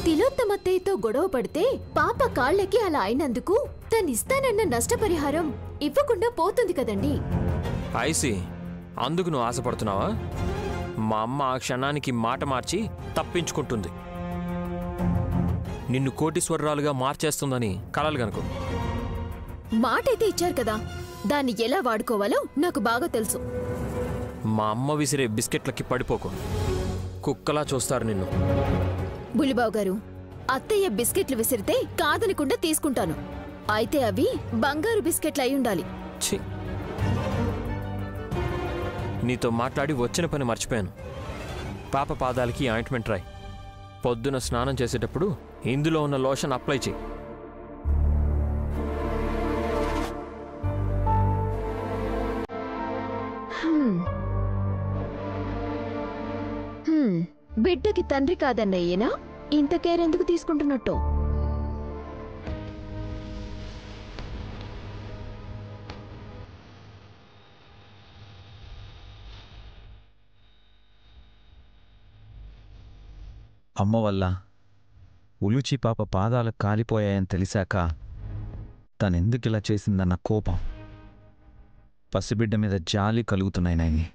తిలోత్తమత్తయ్యతో గొడవ పడితే పాప కాళ్ళకి అలా అయినందుకు తనిస్తానన్న నష్టపరిహారం ఇవ్వకుండా పోతుంది కదండి. ఐసి, అందుకు నువ్వు ఆశపడుతున్నావా? మా అమ్మ ఆ క్షణానికి మాట మార్చి తప్పించుకుంటుంది. నిన్ను కోటీశ్వరరాలుగా మార్చేస్తుందని కలలు గనుకో. మాటైతే ఇచ్చారు కదా, దాన్ని ఎలా వాడుకోవాలో నాకు బాగా తెలుసు. మా అమ్మ విసిరే బిస్కెట్లకి పడిపోకు. కుక్కలా చూస్తారు నిన్ను. బుల్లిబాబు గారు, అత్తయ్య బిస్కెట్లు విసిరితే కాదనకుండా తీసుకుంటాను. అయితే అవి బంగారు బిస్కెట్లు అయి ఉండాలి. ఛీ, నీతో మాట్లాడి వచ్చిన పని మర్చిపోయాను. పాప పాదాలకి ఆయింట్మెంట్ రాయి. పొద్దున స్నానం చేసేటప్పుడు ఇందులో ఉన్న లోషన్ అప్లై చేయి. బిడ్డకి తండ్రి కాదన్నయ్యేనా ఇంత కేర్ ఎందుకు తీసుకుంటున్నట్టు? అమ్మ వల్ల ఉలుచి పాప పాదాలు కాలిపోయాయని తెలిసాక తనెందుకిలా చేసిందన్న కోపం, పసిబిడ్డ మీద జాలి కలుగుతున్నాయి నాయని.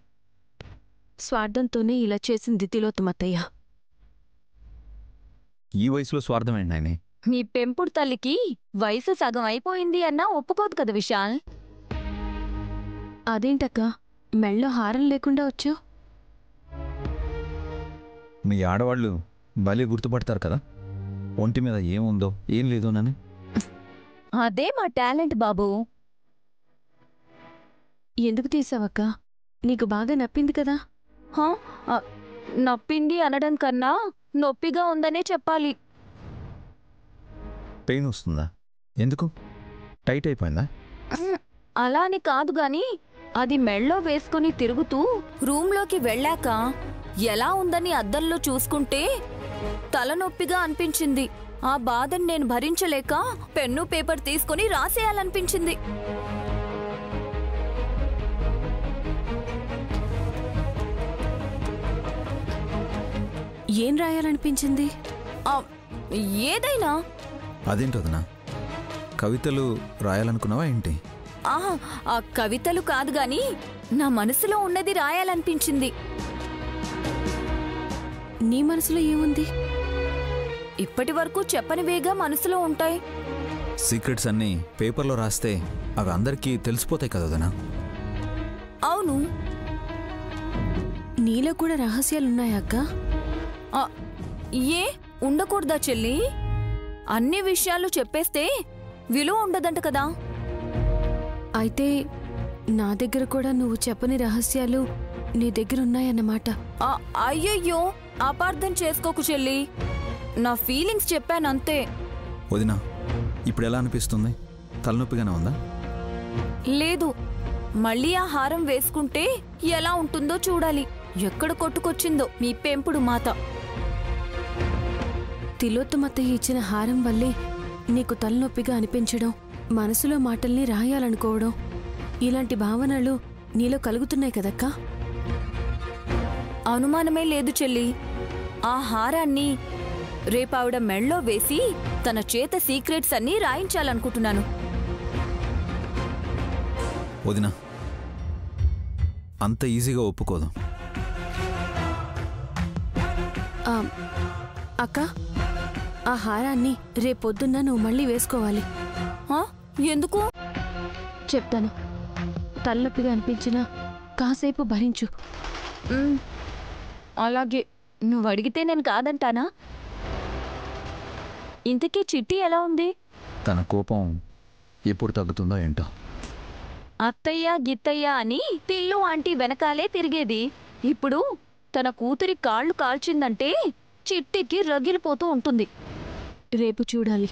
స్వార్థంతోనే ఇలా చేసింది తిలోత్తమత్తయ్య. ఈ వయసులో స్వార్థమేంటి నాయని? మీ పెంపుడు తల్లికి వయసు సగం అయిపోయింది అన్నా ఒప్పుకోదు కదా విశాల్. అదేంటక్క మెళ్ళో హారం లేకుండా వచ్చావు? మీ ఆడవాళ్ళు భలే గుర్తుపడతారు కదా, ఒంటి మీద ఏముందో ఏం లేదోనని. అదే మా టాలెంట్ బాబు. ఎందుకు తీసావక్క? నీకు బాగా నప్పింది కదా. నప్పింది అనడం కన్నా నొప్పిగా ఉందనే చెప్పాలి. పెయిన్ వస్తుందా? ఎందుకు? టైట్ అయిపోయిందా? అలా అని కాదు గాని అది మెళ్ళో వేసుకుని తిరుగుతూ రూంలోకి వెళ్ళాక ఎలా ఉందని అద్దంలో చూసుకుంటే తలనొప్పిగా అనిపించింది. ఆ బాధను నేను భరించలేక పెన్ను పేపర్ తీసుకుని రాసేయాలనిపించింది. ఏం రాయాలనిపించింది? ఏదైనా. అదేంటోదనా, కవితలు రాయాలనుకున్నావా ఏంటి? ఆ కవితలు కాదు గాని నా మనసులో ఉన్నది రాయాలనిపించింది. నీ మనసులో ఏముంది? ఇప్పటి వరకు చెప్పనివేగా మనసులో ఉంటాయి. సీక్రెట్స్ అన్నీ పేపర్లో రాస్తే అవి అందరికీ తెలిసిపోతాయి కదనా? అవును. నీలో కూడా రహస్యాలున్నాయా అక్క? ఏ ఉండకూడదా చెల్లి? అన్ని విషయాలు చెప్పేస్తే విలువ ఉండదంట కదా. అయితే నా దగ్గర కూడా నువ్వు చెప్పని రహస్యాలు నీ దగ్గర ఉన్నాయన్నమాట. అయ్యయ్యో, అపార్థం చేసుకోకు చెల్లి. నా ఫీలింగ్స్ చెప్పానంతే. వదినా, ఇప్పుడు ఎలా అనిపిస్తుంది? తలనొప్పిగానే ఉందా? లేదు, మళ్ళీ ఆ హారం వేసుకుంటే ఎలా ఉంటుందో చూడాలి. ఎక్కడ కొట్టుకొచ్చిందో మీ పెంపుడు మాత. తిలోత్తమత్తయ్య ఇచ్చిన హారం వల్లే నీకు తలనొప్పిగా అనిపించడం, మనసులో మాటల్ని రాయాలనుకోవడం, ఇలాంటి భావనలు నీలో కలుగుతున్నాయి కదక్కా? అనుమానమే లేదు చెల్లి. ఆ హారాన్ని రేపావిడ మెళ్ళో వేసి తన చేత సీక్రెట్స్ అన్నీ రాయించాలనుకుంటున్నాను. వదినా, అంత ఈజీగా ఒప్పుకోదు. అక్క, ఆ హారాన్ని రేపొద్దున్న నువ్వు మళ్ళీ వేసుకోవాలి. ఎందుకు? చెప్తాను. తలనొప్పిగా అనిపించినా కాసేపు భరించు. అలాగే. నువ్వు అడిగితే నేను కాదంటానా? ఇంతకీ చిట్టి ఎలా ఉంది? తన కోపం ఎప్పుడు తగ్గుతుందో ఏంటో. అత్తయ్య గిత్తయ్య అని తిల్లు ఆంటీ వెనకాలే తిరిగేది. ఇప్పుడు తన కూతురి కాళ్ళు కాల్చిందంటే చిట్టికి రగిలిపోతూ ఉంటుంది. రేపు చూడాలి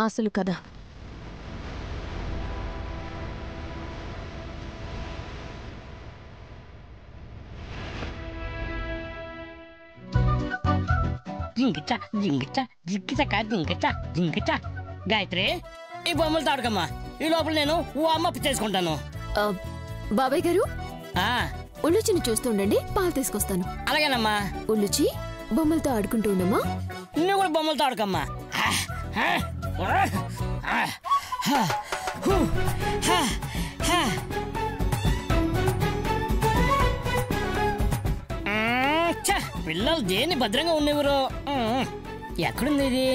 అసలు కదా. గాయత్రి, ఈ బొమ్మలు తాడుకమ్మా. ఈ లోపల నేను ఓ అమ్మ చేసుకుంటాను. బాబాయ్ గారు, ఆ ఉల్లుచిని చూస్తుండండి, పాలు తీసుకొస్తాను. అలాగేనమ్మా. ఉల్లుచి, బొమ్మలతో ఆడుకుంటూ ఉండమ్మా. నువ్వు కూడా బొమ్మలతో ఆడుకమ్మా. పిల్లలు దేన్ని భద్రంగా ఉండేవారు. ఎక్కడుంది ఇది?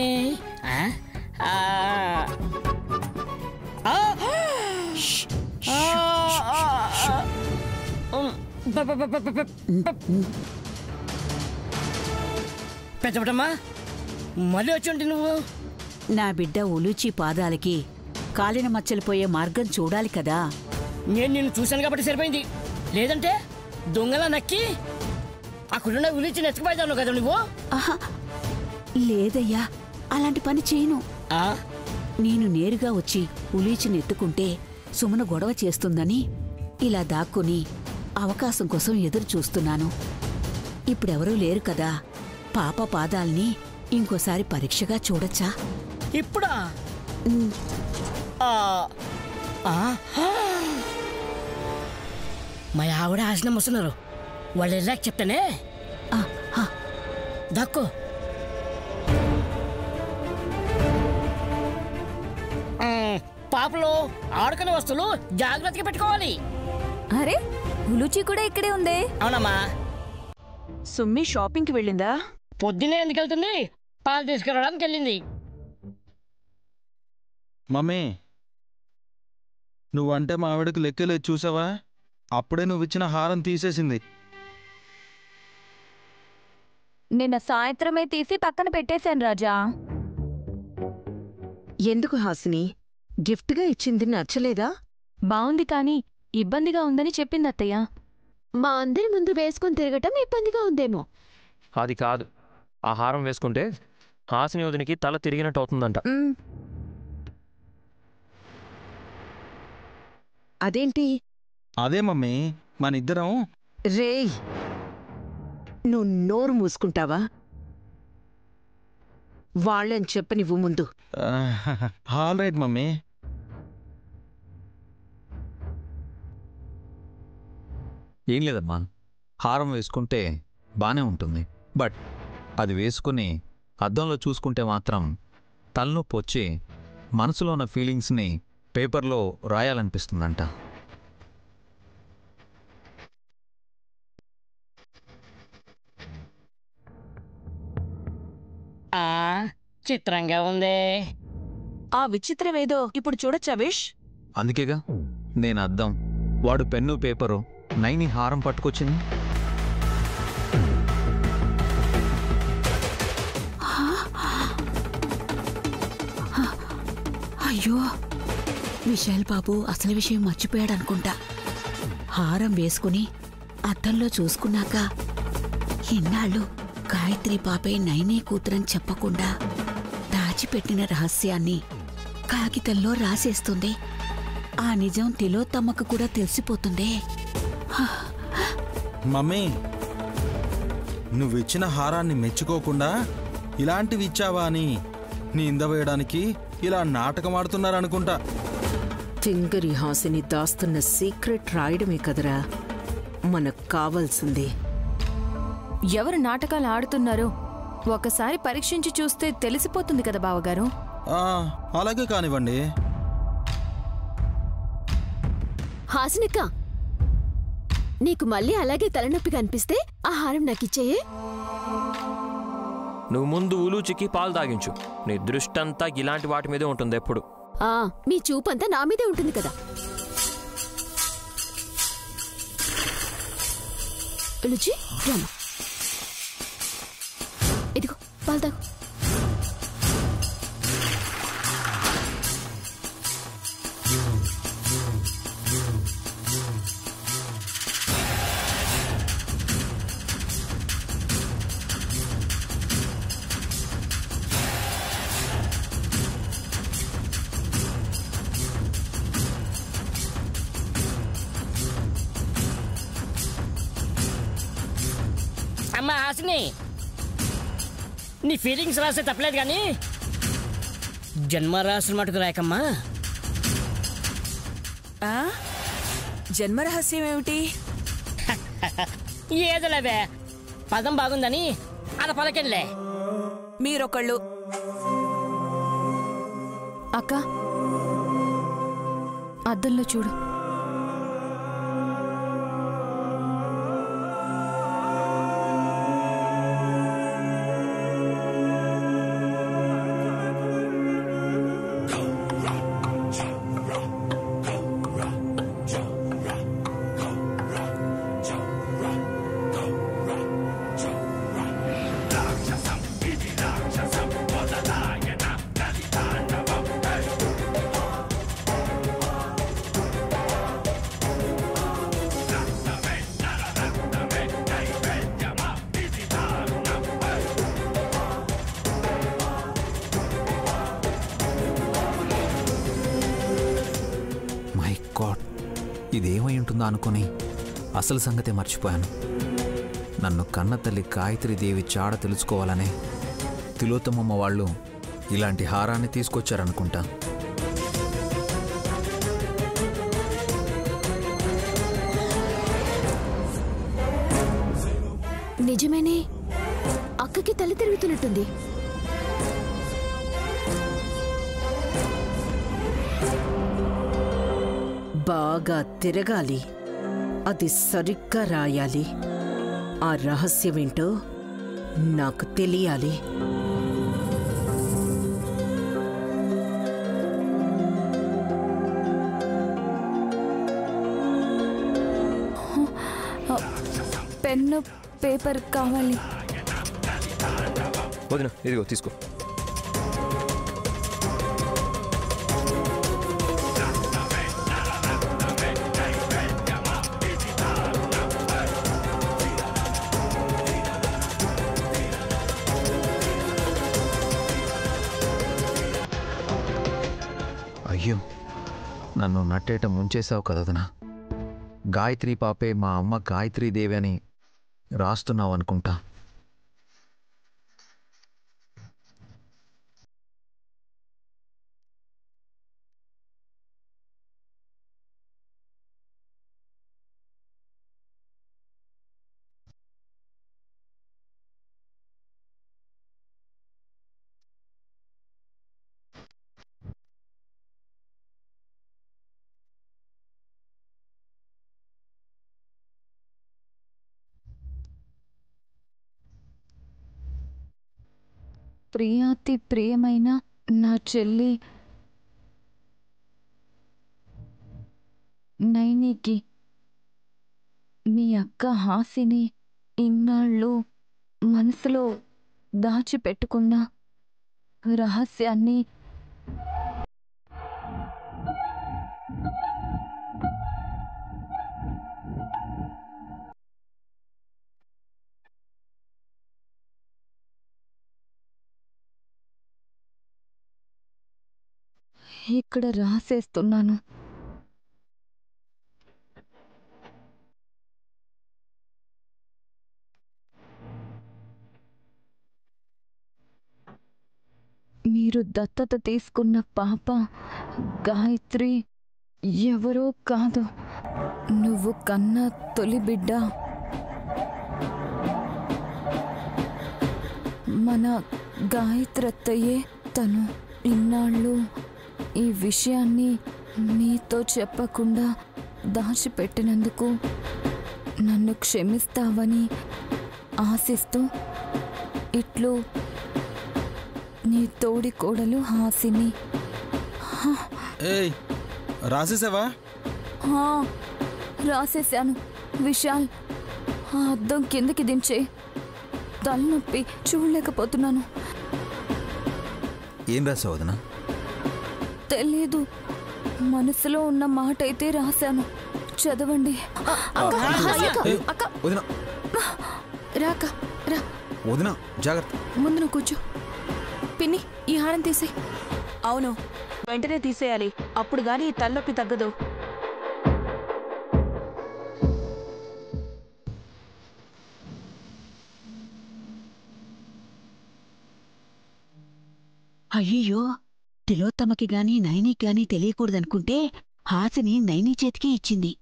పెద్దమ్మా మళ్ళీ వచ్చి ఉంటే నువ్వు. నా బిడ్డ ఉలూచి పాదాలకి కాలిన మచ్చలు పోయే మార్గం చూడాలి కదా. నేను నిన్ను చూశాను కాబట్టి సరిపోయింది. లేదంటే దొంగలా నక్కి అక్కడున్న ఉలిచి నెచ్చకపోయిదాను కదా నువ్వు. ఆహా లేదయ్యా, అలాంటి పని చేయను. నేను నేరుగా వచ్చి ఉలీచిని ఎత్తుకుంటే సుమన గొడవ చేస్తుందని ఇలా దాక్కుని అవకాశం కోసం ఎదురు చూస్తున్నాను. ఇప్పుడెవరూ లేరు కదా, పాప పాదాల్ని ఇంకోసారి పరీక్షగా చూడొచ్చా? ఇప్పుడా? మా ఆవిడ ఆశనం వస్తున్నారు. వాళ్ళు వెళ్ళాక చెప్తానే. దక్కు పాపలో ఆడుకునే వస్తువులు జాగ్రత్తగా పెట్టుకోవాలి. అరే ఉలూచి కూడా ఇక్కడే ఉందే. అవునమ్మా. సుమ్మి షాపింగ్కి వెళ్ళిందా? పొద్దున్నే ఎందుకు వెళ్తుంది? పాలు తీసుకురావడానికి వెళ్ళింది. మమ్మీ, నువ్వంటే మా ఆవిడకి లెక్కలేదు చూసావా? అప్పుడే నువ్వు ఇచ్చిన హారం తీసేసింది. నిన్న సాయంత్రమే తీసి పక్కన పెట్టేశాను రాజా. ఎందుకు హాసిని? గిఫ్ట్గా ఇచ్చింది నచ్చలేదా? బావుంది కానీ ఇబ్బందిగా ఉందని చెప్పింది అత్తయ్య. మా అందరి ముందు వేసుకుని తిరగటం ఇబ్బందిగా ఉందేమో. అది కాదు, ఆ హారం వేసుకుంటే హాసిని వదినికి తల తిరిగినట్టు అవుతుందంట. అదేంటి? అదే మమ్మీ, మనిద్దరం. రేయ్, నువ్వు నోరు మూసుకుంటావా? వాళ్ళని చెప్పనివ్వు ముందు. All right mummy. ఏం లేదమ్మా, హారం వేసుకుంటే బానే ఉంటుంది, బట్ అది వేసుకుని అద్దంలో చూసుకుంటే మాత్రం తలనొప్పి వచ్చి మనసులో ఉన్న ఫీలింగ్స్ని పేపర్లో రాయాలనిపిస్తుందంట. చిత్రంగా ఉంది. ఆ విచిత్రమేదో ఇప్పుడు చూడొచ్చా విష్? అందుకేగా నేను అద్దం, వాడు పెన్ను పేపరు, నైని హారం పట్టుకొచ్చింది. అయ్యో, విశాల్ బాబు అసలు విషయం మర్చిపోయాడనుకుంటా. హారం వేసుకుని అద్దంలో చూసుకున్నాక ఇన్నాళ్ళు గాయత్రి పాపే నైనే కూతురని చెప్పకుండా దాచిపెట్టిన రహస్యాన్ని కాగితంలో రాసేస్తుంది. ఆ నిజం తిలోత్తమ్మకు కూడా తెలిసిపోతుంది. మమ్మీ, నువ్విచ్చిన హారాన్ని మెచ్చుకోకుండా ఇలాంటివి ఇచ్చావా అని నింద వేయడానికి ఇలా నాటకం ఆడుతున్నారనుకుంటా. ఫింగరి హాసిని దాస్తున్న సీక్రెట్ రాయడమే కదరా మనకు కావాల్సింది. ఎవరు నాటకాలు ఆడుతున్నారో ఒకసారి పరీక్షించి చూస్తే తెలిసిపోతుంది కదా బావగారు. అలాగే కానివ్వండి. హాసినిక్క, నీకు మళ్ళీ అలాగే తలనొప్పిగా అనిపిస్తే ఆ హారం నాకిచ్చేయే. నువ్వు ముందు ఉలూచికి పాలు తాగించు. నీ దృష్టంతా ఇలాంటి వాటి మీదే ఉంటుంది ఎప్పుడు. మీ చూపంతా నా మీదే ఉంటుంది కదా. ఉలూచి రామా, ఇదిగో పాలు తాగు. అమ్మా హాసిని, నీ ఫీలింగ్స్ రాస్తే తప్పలేదు కానీ జన్మ రాసిన మటుకు రాయకమ్మా. జన్మరహస్యం ఏమిటి? ఏదోలేవే, పదం బాగుందని అలా పలకెళ్ళే. మీరొకళ్ళు. అక్క అద్దంలో చూడు. ఇదేమై ఉంటుందో అనుకుని అసలు సంగతే మర్చిపోయాను. నన్ను కన్న తల్లి గాయత్రీదేవి చాడ తెలుసుకోవాలనే తిలోత్తమమ్మ వాళ్ళు ఇలాంటి హారాన్ని తీసుకొచ్చారనుకుంటా. నిజమేనే, అక్కకి తల తిరుగుతున్నట్టుంది. బాగా తిరగాలి, అది సరిగ్గా రాయాలి. ఆ రహస్యమేంటో నాకు తెలియాలి. పెన్ను పేపర్ కావాలి. వదిన ఇదిగో తీసుకో. అయ్యో, నన్ను నట్టేట ముంచేశావు కదనా. గాయత్రి పాపే మా అమ్మ గాయత్రీదేవి అని రాస్తున్నావు అనుకుంటా. ప్రియాతి ప్రియమైన నా చెల్లి నైనికి మీ అక్క హాసిని ఇన్నాళ్ళు మనసులో దాచిపెట్టుకున్న రహస్యాన్ని ఇక్కడ రాసేస్తున్నాను. మీరు దత్తత తీసుకున్న పాప గాయత్రి ఎవరో కాదు, నువ్వు కన్న తొలి బిడ్డ మన గాయత్రత్తయ్యే తను. ఇన్నాళ్ళు ఈ విషయాన్ని నీతో చెప్పకుండా దాచిపెట్టినందుకు నన్ను క్షమిస్తావని ఆశిస్తూ ఇట్లు నీ తోడి కోడలు హాసిని. ఏయ్, రాసేసావా? రాసేశాను విశాల్. ఆ అద్దం కిందకి దించే, తలనొప్పి చూడలేకపోతున్నాను. ఏం రాసావు వదినా? తెలీదు, మనసులో ఉన్న మాట అయితే రాశాను, చదవండి. వదినా రాక రా. వదినా జాగ్రత్త. ముందు నువ్వు కూర్చో. పిన్ని, ఈ హారం తీసే. అవును, వెంటనే తీసేయాలి, అప్పుడు గాని తలనొప్పి తగ్గదు. అయ్యో, తిలోత్తమకి గాని నైనికి గాని తెలియకూడదనుకుంటే హాసిని నైని చేతికి ఇచ్చింది.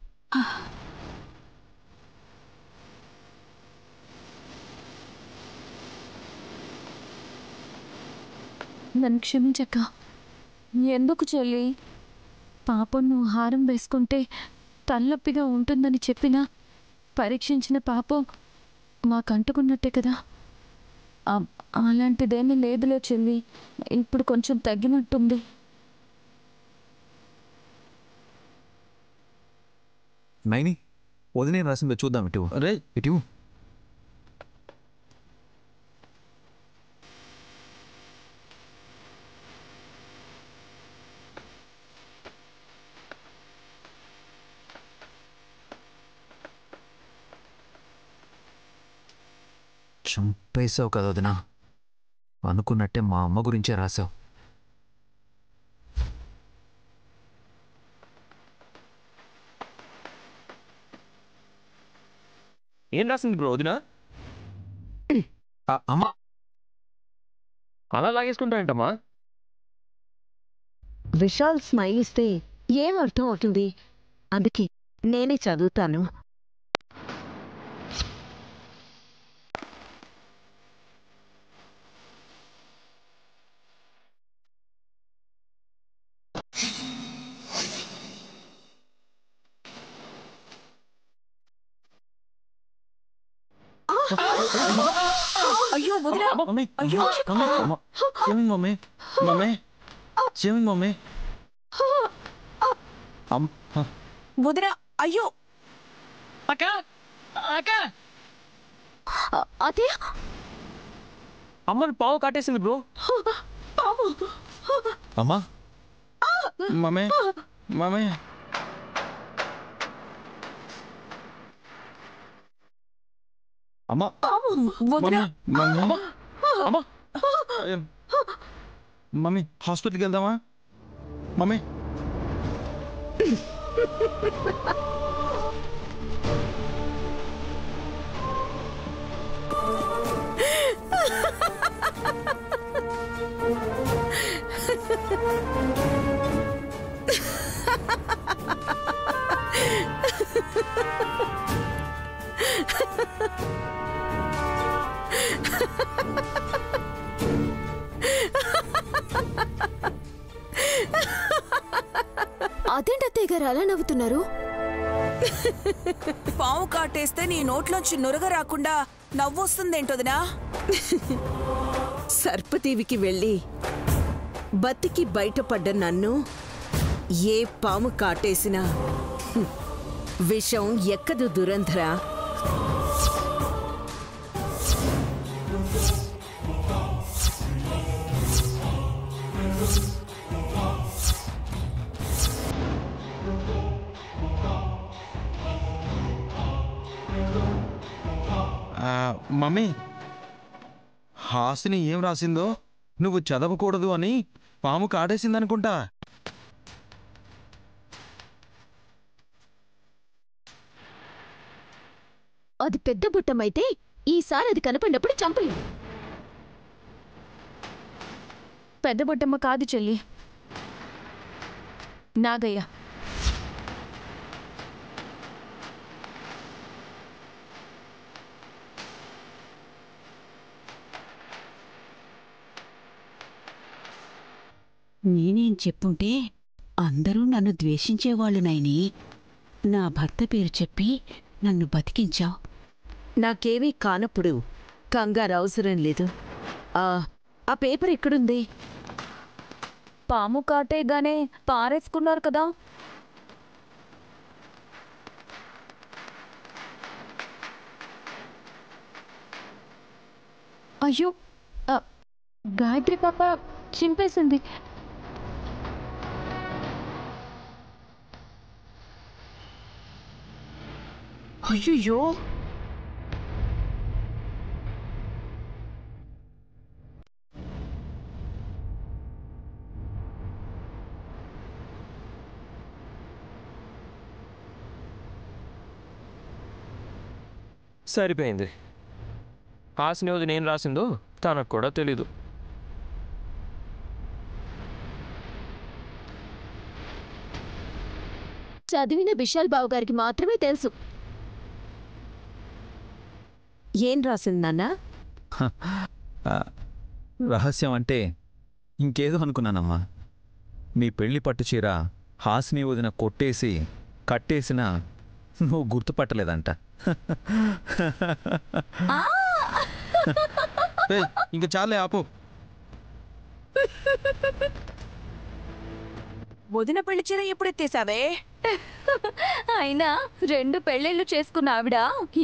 నన్ను క్షమించక్క. ఎందుకు చెల్లి? పాపం నువ్వు హారం వేసుకుంటే తలనొప్పిగా ఉంటుందని చెప్పినా పరీక్షించిన పాపం మాకంటుకున్నట్టే కదా. అలాంటిదేమీ లేదులే చెల్లి, ఇప్పుడు కొంచెం తగ్గినట్టుంది. నైని, వదినే రాసిందో చూద్దాం. ఇటు రే ఇటు. చంపేశావు కదా వదినా. అనుకున్నట్టే మా అమ్మ గురించే రాసావు. ఏం రాసింది బ్రో వదినా? అమ్మ అలా లాగేసుకుంటాయంటమ్మా. విశాల్ స్మైల్ ఇస్తే ఏం అర్థం అవుతుంది? అందుకే నేనే చదువుతాను. అయ్యో వదినా, మమ్మీ అయ్యో చెవింగ్ మమ్మీ, మమ్మీ చెవింగ్ మమ్మీ. వదినా, అయ్యో అక్క అక్క అదే అమ్మని పావు కాటేసింది బ్రో. అమ్మా మమ్మీ మమ్మీ అమ్మా వదినా. మమ్మీ అమ్మా మమ్మీ హాస్పిటల్కి వెళ్దామా మమ్మీ? అదేంటి అత్తయ్య గారు అలా నవ్వుతున్నారు? పాము కాటేస్తే నీ నోట్లోంచి నురగ రాకుండా నవ్వొస్తుందేంటోదినా? సర్పదేవికి వెళ్ళి బతికి బయటపడ్డ నన్ను ఏ పాము కాటేసినా విషం ఎక్కదు దురంధర. మమ్మీ, హాసిని ఏం రాసిందో నువ్వు చదవకూడదు అని పాము కాటేసిందనుకుంటా. అది పెద్ద బుట్టమైతే ఈసారి అది కనపడినప్పుడు చంపలేదు. పెద్ద బొట్టమ్మ కాదు చెల్లి, నాగయ్య. నేనేం చెప్పుంటే అందరూ నన్ను ద్వేషించేవాళ్ళు నైని. నా భర్త పేరు చెప్పి నన్ను బతికించావు. నాకేమీ కానప్పుడు కంగారు అవసరం లేదు. ఆ పేపర్ ఎక్కడుంది? పాము కాటేగానే పారేసుకున్నారు కదా. అయ్యో, గాయత్రి పాప చింపేసింది. అయ్యో, సరిపోయింది. హాసిని వదిన ఏం రాసిందో తనకు కూడా తెలీదు. చదివిన విశాల్ బాబు గారికి మాత్రమే తెలుసు. ఏం రాసిందన్నా? రహస్యం అంటే ఇంకేదో అనుకున్నానమ్మా. మీ పెళ్లి పట్టు చీర హాసిని వదిన కొట్టేసి కట్టేసినా నువ్వు గుర్తుపట్టలేదంట. ఇంక చాలే ఆపు. వదిన పెళ్లి చీర ఎప్పుడెత్తేసావే? అయినా 2 పెళ్ళిళ్ళు చేసుకున్న ఆవిడ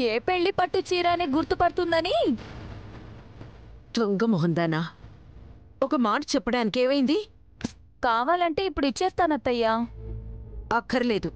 ఏ పెళ్లి పట్టు చీరనే గుర్తుపడుతుందని. దొంగ మొహందానా, ఒక మాట చెప్పడానికి ఏమైంది? కావాలంటే ఇప్పుడు ఇచ్చేస్తానత్తయ్యా. అక్కర్లేదు.